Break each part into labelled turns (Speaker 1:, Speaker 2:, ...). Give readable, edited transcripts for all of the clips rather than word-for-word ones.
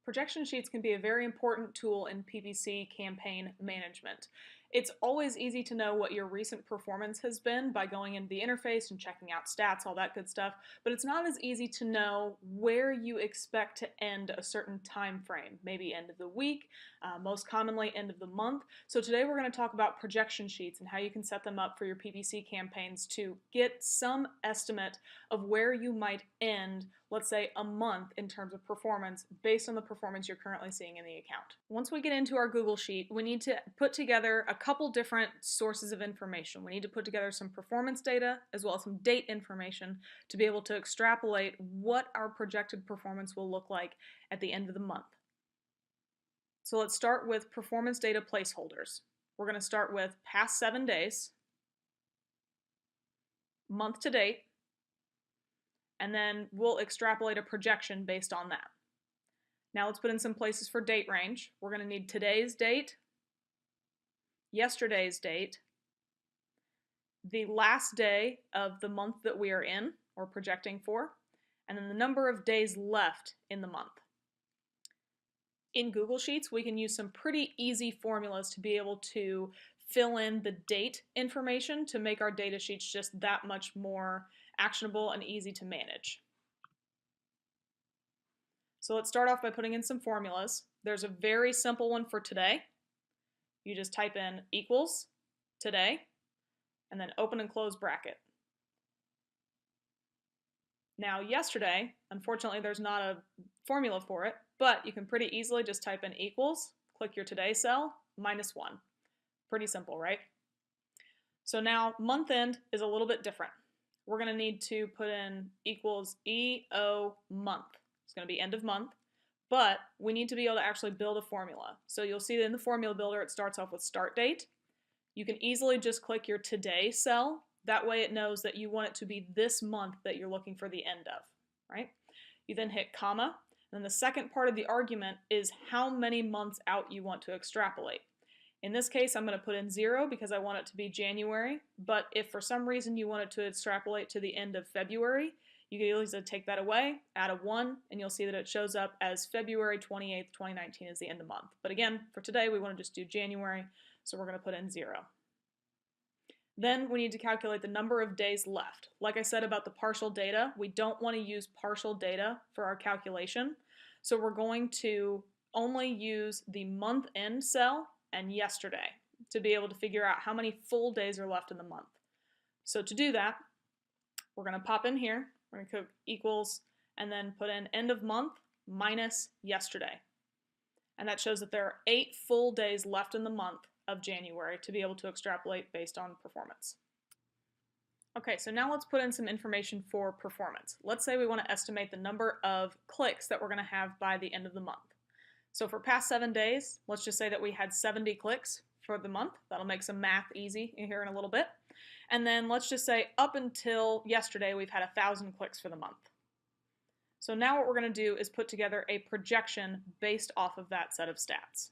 Speaker 1: Projection sheets can be a very important tool in PPC campaign management. It's always easy to know what your recent performance has been by going into the interface and checking out stats, all that good stuff, but it's not as easy to know where you expect to end a certain time frame, maybe end of the week, most commonly end of the month. So today we're going to talk about projection sheets and how you can set them up for your PPC campaigns to get some estimate of where you might end, let's say, a month in terms of performance based on the performance you're currently seeing in the account. Once we get into our Google Sheet, we need to put together a couple different sources of information. We need to put together some performance data as well as some date information to be able to extrapolate what our projected performance will look like at the end of the month. So let's start with performance data placeholders. We're going to start with past 7 days, month to date, and then we'll extrapolate a projection based on that. Now let's put in some places for date range. We're going to need today's date, yesterday's date, the last day of the month that we are in or projecting for, and then the number of days left in the month. In Google Sheets, we can use some pretty easy formulas to be able to fill in the date information to make our data sheets just that much more actionable and easy to manage. So let's start off by putting in some formulas. There's a very simple one for today. You just type in equals today and then open and close bracket. Now yesterday, unfortunately there's not a formula for it, but you can pretty easily just type in equals, click your today cell, -1. Pretty simple, right? So now month end is a little bit different. We're going to need to put in equals EO month. It's going to be end of month, but we need to be able to actually build a formula. So you'll see that in the formula builder, it starts off with start date. You can easily just click your today cell. That way it knows that you want it to be this month that you're looking for the end of, right? You then hit comma, and then the second part of the argument is how many months out you want to extrapolate. In this case, I'm going to put in 0 because I want it to be January, but if for some reason you want it to extrapolate to the end of February, you can easily take that away, add a 1, and you'll see that it shows up as February 28th, 2019 is the end of month. But again, for today, we want to just do January, so we're going to put in 0. Then we need to calculate the number of days left. Like I said about the partial data, we don't want to use partial data for our calculation, so we're going to only use the month end cell and yesterday to be able to figure out how many full days are left in the month. So to do that, we're going to pop in here, we're going to click equals, and then put in end of month minus yesterday. And that shows that there are 8 full days left in the month of January to be able to extrapolate based on performance. Okay, so now let's put in some information for performance. Let's say we want to estimate the number of clicks that we're going to have by the end of the month. So for past 7 days, let's just say that we had 70 clicks for the month. That'll make some math easy here in a little bit. And then let's just say up until yesterday, we've had 1,000 clicks for the month. So now what we're going to do is put together a projection based off of that set of stats.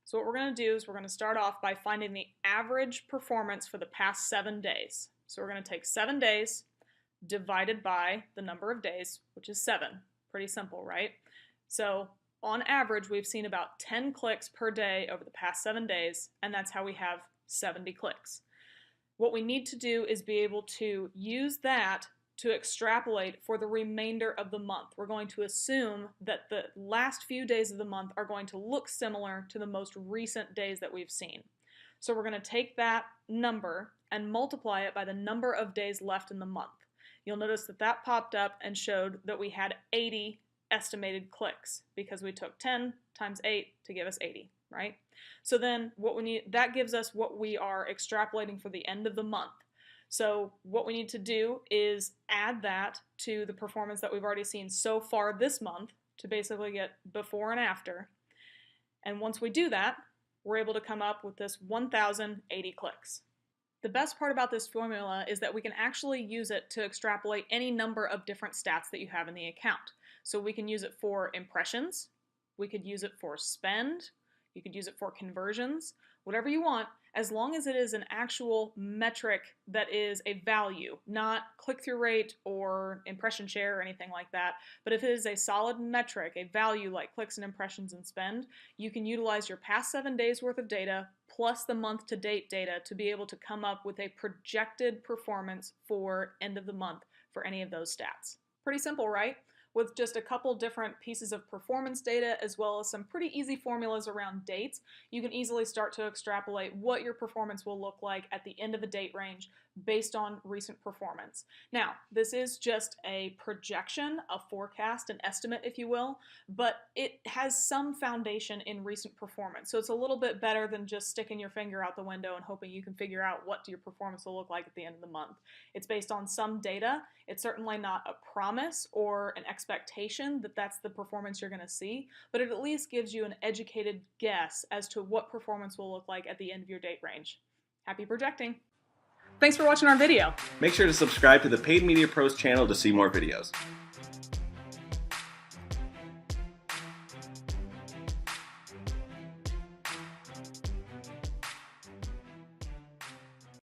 Speaker 1: So what we're going to do is we're going to start off by finding the average performance for the past 7 days. So we're going to take 7 days divided by the number of days, which is 7. Pretty simple, right? So on average, we've seen about 10 clicks per day over the past 7 days, and that's how we have 70 clicks. What we need to do is be able to use that to extrapolate for the remainder of the month. We're going to assume that the last few days of the month are going to look similar to the most recent days that we've seen. So we're going to take that number and multiply it by the number of days left in the month. You'll notice that that popped up and showed that we had 80 estimated clicks because we took 10 times 8 to give us 80, right? So then what we need, that gives us what we are extrapolating for the end of the month. So what we need to do is add that to the performance that we've already seen so far this month to basically get before and after. And once we do that, we're able to come up with this 1,080 clicks. The best part about this formula is that we can actually use it to extrapolate any number of different stats that you have in the account. So we can use it for impressions, we could use it for spend, you could use it for conversions, whatever you want, as long as it is an actual metric that is a value, not click-through rate or impression share or anything like that. But if it is a solid metric, a value like clicks and impressions and spend, you can utilize your past 7 days worth of data plus the month-to-date data to be able to come up with a projected performance for end of the month for any of those stats. Pretty simple, right? With just a couple different pieces of performance data as well as some pretty easy formulas around dates, you can easily start to extrapolate what your performance will look like at the end of a date range based on recent performance. Now, this is just a projection, a forecast, an estimate, if you will, but it has some foundation in recent performance. So it's a little bit better than just sticking your finger out the window and hoping you can figure out what your performance will look like at the end of the month. It's based on some data. It's certainly not a promise or an expectation that that's the performance you're going to see, but it at least gives you an educated guess as to what performance will look like at the end of your date range. Happy projecting! Thanks for watching our video.
Speaker 2: Make sure to subscribe to the Paid Media Pros channel to see more videos.